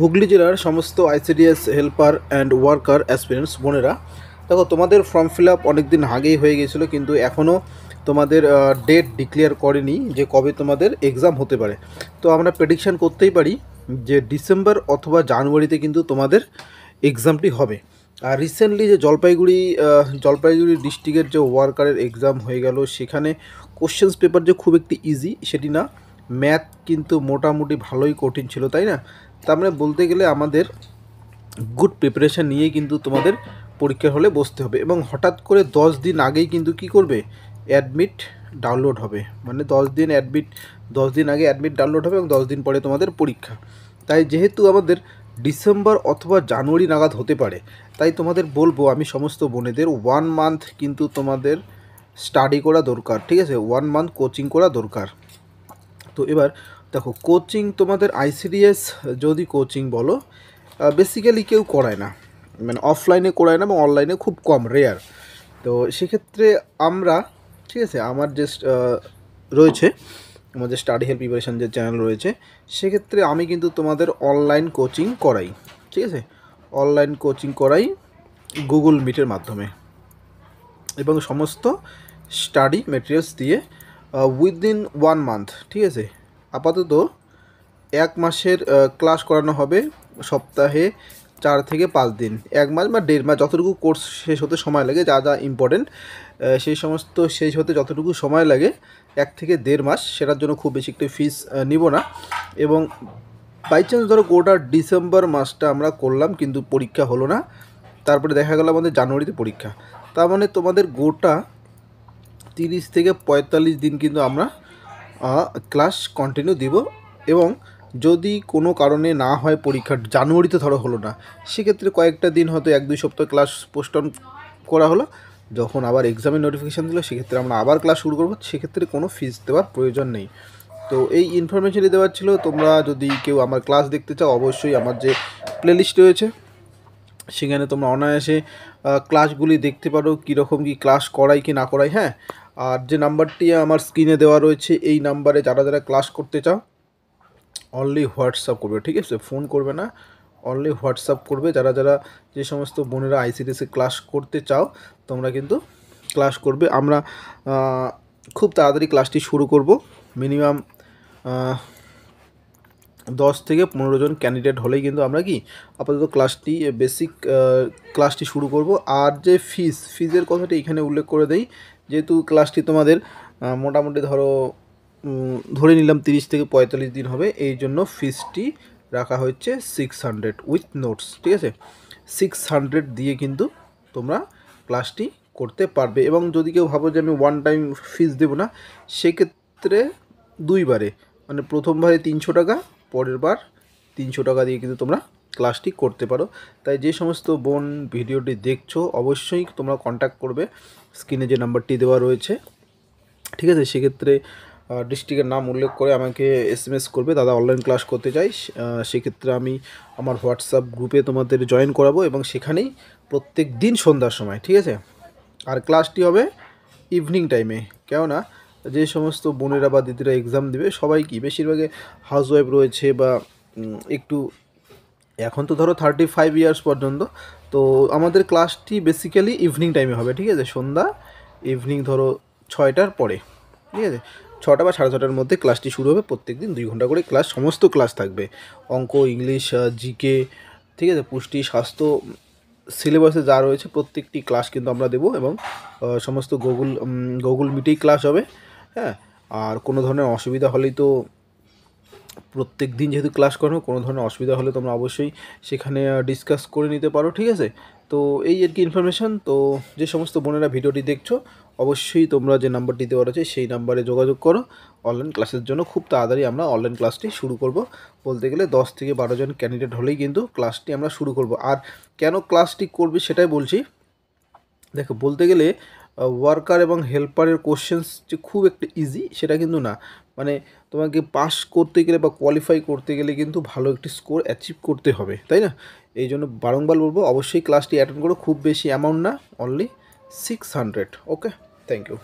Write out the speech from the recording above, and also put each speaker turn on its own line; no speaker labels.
হুগলি জেলার সমস্ত ICDS helper and worker aspirants বোনেরা, দেখো তোমাদের ফর্ম ফিল আপ অনেক দিন আগেই হয়ে গেছিলো, কিন্তু এখনও তোমাদের ডেট ডিক্লেয়ার করেনি যে কবে তোমাদের এক্সাম হতে পারে। তো আমরা প্রেডিকশান করতেই পারি যে ডিসেম্বর অথবা জানুয়ারিতে কিন্তু তোমাদের এক্সামটি হবে। আর রিসেন্টলি যে জলপাইগুড়ি ডিস্ট্রিক্টের যে ওয়ার্কারের এক্সাম হয়ে গেল, সেখানে কোশ্চেন্স পেপার যে খুব একটি ইজি সেটি না, ম্যাথ কিন্তু মোটামুটি ভালোই কঠিন ছিল, তাই না? তার মানে বলতে গেলে আমাদের গুড প্রিপারেশান নিয়েই কিন্তু তোমাদের পরীক্ষার হলে বসতে হবে। এবং হঠাৎ করে 10 দিন আগেই কিন্তু কি করবে, অ্যাডমিট ডাউনলোড হবে, মানে 10 দিন আগে অ্যাডমিট ডাউনলোড হবে এবং 10 দিন পরে তোমাদের পরীক্ষা। তাই যেহেতু আমাদের ডিসেম্বর অথবা জানুয়ারি নাগাদ হতে পারে, তাই তোমাদের বলবো আমি সমস্ত বোনেদের 1 মান্থ কিন্তু তোমাদের স্টাডি করা দরকার, ঠিক আছে? 1 মান্থ কোচিং করা দরকার। তো এবার দেখো, কোচিং তোমাদের আইসিডিএস যদি কোচিং বলো, বেসিক্যালি কেউ করায় না, মানে অফলাইনে করায় না এবং অনলাইনে খুব কম, রেয়ার। তো সেক্ষেত্রে আমরা, ঠিক আছে, আমার যে রয়েছে, আমাদের স্টাডি হেল্প প্রিপারেশান যে চ্যানেল রয়েছে, সেক্ষেত্রে আমি কিন্তু তোমাদের অনলাইন কোচিং করাই, ঠিক আছে? অনলাইন কোচিং করাই গুগল মিটের মাধ্যমে এবং সমস্ত স্টাডি মেটেরিয়ালস দিয়ে উইদিন 1 মান্থ, ঠিক আছে? আপাতত 1 মাসের ক্লাস করানো হবে, সপ্তাহে 4 থেকে 5 দিন, 1 মাস বা 1.5 মাস, যতটুকু কোর্স শেষ হতে সময় লাগে, যা যা ইম্পর্টেন্ট সেই সমস্ত শেষ হতে যতটুকু সময় লাগে, 1 থেকে 1.5 মাস, সেটার জন্য খুব বেশি একটু ফিস নিব না। এবং বাই চান্স ধরো গোটা ডিসেম্বর মাসটা আমরা করলাম কিন্তু পরীক্ষা হলো না, তারপরে দেখা গেল আমাদের জানুয়ারিতে পরীক্ষা, তার মানে তোমাদের গোটা 30 থেকে 45 দিন কিন্তু আমরা ক্লাস কন্টিনিউ দিব। এবং যদি কোনো কারণে না হয় পরীক্ষা, জানুয়ারিতে ধরো হলো না, সেক্ষেত্রে কয়েকটা দিন হয়তো 1-2 সপ্তাহ ক্লাস পোস্টপোন করা হলো, যখন আবার এক্সামের নোটিফিকেশান দিল সেক্ষেত্রে আমরা আবার ক্লাস শুরু করবো, সেক্ষেত্রে কোনো ফিস দেওয়ার প্রয়োজন নেই। তো এই ইনফরমেশনই দেওয়ার ছিল। তোমরা যদি কেউ আমার ক্লাস দেখতে চাও, অবশ্যই আমার যে প্লেলিস্ট রয়েছে সেখানে তোমরা অনায়াসে ক্লাসগুলি দেখতে পারো, কীরকম কী ক্লাস করাই কি না করাই। হ্যাঁ, আর যে নাম্বারটি আমার স্ক্রিনে দেওয়া রয়েছে, এই নাম্বারে যারা যারা ক্লাস করতে চাও অনলি হোয়াটসঅ্যাপ করবে, ঠিক আছে? ফোন করবে না, অনলি হোয়াটসঅ্যাপ করবে। যারা যারা যে সমস্ত বোনেরা আইসিডিএসে ক্লাস করতে চাও, তোমরা কিন্তু ক্লাস করবে। আমরা খুব তাড়াতাড়ি ক্লাসটি শুরু করব, মিনিমাম 10 থেকে 15 জন ক্যান্ডিডেট হলেই কিন্তু আমরা কি আপাতত ক্লাসটি বেসিক ক্লাসটি শুরু করব। আর যে ফিজের কথাটি এখানে উল্লেখ করে দেই, যেহেতু ক্লাসটি তোমাদের মোটামুটি ধরে নিলাম 30 থেকে 45 দিন হবে, এই জন্য ফিজটি রাখা হচ্ছে 600 উইথ নোটস, ঠিক আছে? 600 দিয়ে কিন্তু তোমরা ক্লাসটি করতে পারবে। এবং যদি কেউ ভাবো যে আমি ওয়ান টাইম ফিজ দেবো না, সেক্ষেত্রে 2 বারে, মানে প্রথমবারে 300 টাকা, পরের বার 300 টাকা দিয়ে কিন্তু তোমরা ক্লাসটি করতে পারো। তাই যে সমস্ত বোন ভিডিওটি দেখছো, অবশ্যই তোমরা কন্ট্যাক্ট করবে, স্ক্রিনে যে নাম্বারটি দেওয়া রয়েছে, ঠিক আছে? সেক্ষেত্রে ডিস্ট্রিক্টের নাম উল্লেখ করে আমাকে SMS করবে, দাদা অনলাইন ক্লাস করতে চাই। সেক্ষেত্রে আমি আমার হোয়াটসঅ্যাপ গ্রুপে তোমাদের জয়েন করাবো এবং সেখানেই প্রত্যেক দিন সন্ধ্যার সময়, ঠিক আছে? আর ক্লাসটি হবে ইভিনিং টাইমে, কেননা যে সমস্ত বোনেরা বা দিদিরা এক্সাম দেবে, সবাই কি বেশিরভাগে হাউসওয়াইফ রয়েছে, বা একটু এখন তো ধরো 35 ইয়ার্স পর্যন্ত। তো আমাদের ক্লাসটি বেসিক্যালি ইভিনিং টাইমে হবে, ঠিক আছে? সন্ধ্যা ইভিনিং ধরো 6টার পরে, ঠিক আছে? 6টা বা 6:30টার মধ্যে ক্লাসটি শুরু হবে। প্রত্যেক দিন 2 ঘন্টা করে ক্লাস, সমস্ত ক্লাস থাকবে, অঙ্ক, ইংলিশ, জিকে, ঠিক আছে, পুষ্টি, স্বাস্থ্য, সিলেবাসে যা রয়েছে প্রত্যেকটি ক্লাস কিন্তু আমরা দেবো। এবং সমস্ত গুগল মিটেই ক্লাস হবে। হ্যাঁ, আর কোনো ধরনের অসুবিধা হলেই তো প্রত্যেক দিন যেহেতু ক্লাস করানো, কোনো ধরনের অসুবিধা হলে তোমরা অবশ্যই সেখানে ডিসকাস করে নিতে পারো, ঠিক আছে? তো এই আর কি ইনফরমেশান। তো যে সমস্ত বোনেরা ভিডিওটি দেখছো, অবশ্যই তোমরা যে নাম্বারটি দেওয়া রয়েছে সেই নাম্বারে যোগাযোগ করো অনলাইন ক্লাসের জন্য। খুব তাড়াতাড়ি আমরা অনলাইন ক্লাসটি শুরু করব, বলতে গেলে 10 থেকে 12 জন ক্যান্ডিডেট হলেই কিন্তু ক্লাসটি আমরা শুরু করব। আর কেন ক্লাসটি করবে সেটাই বলছি। দেখো, বলতে গেলে ওয়ার্কার এবং হেল্পারের কোশ্চেন্স যে খুব একটা ইজি সেটা কিন্তু না, মানে তোমাকে পাস করতে গেলে বা কোয়ালিফাই করতে গেলে কিন্তু ভালো একটি স্কোর অ্যাচিভ করতে হবে, তাই না? এই জন্য বারংবার বলবো, অবশ্যই ক্লাসটি অ্যাটেন্ড করো। খুব বেশি অ্যামাউন্ট না, অনলি 600। Okay, thank you.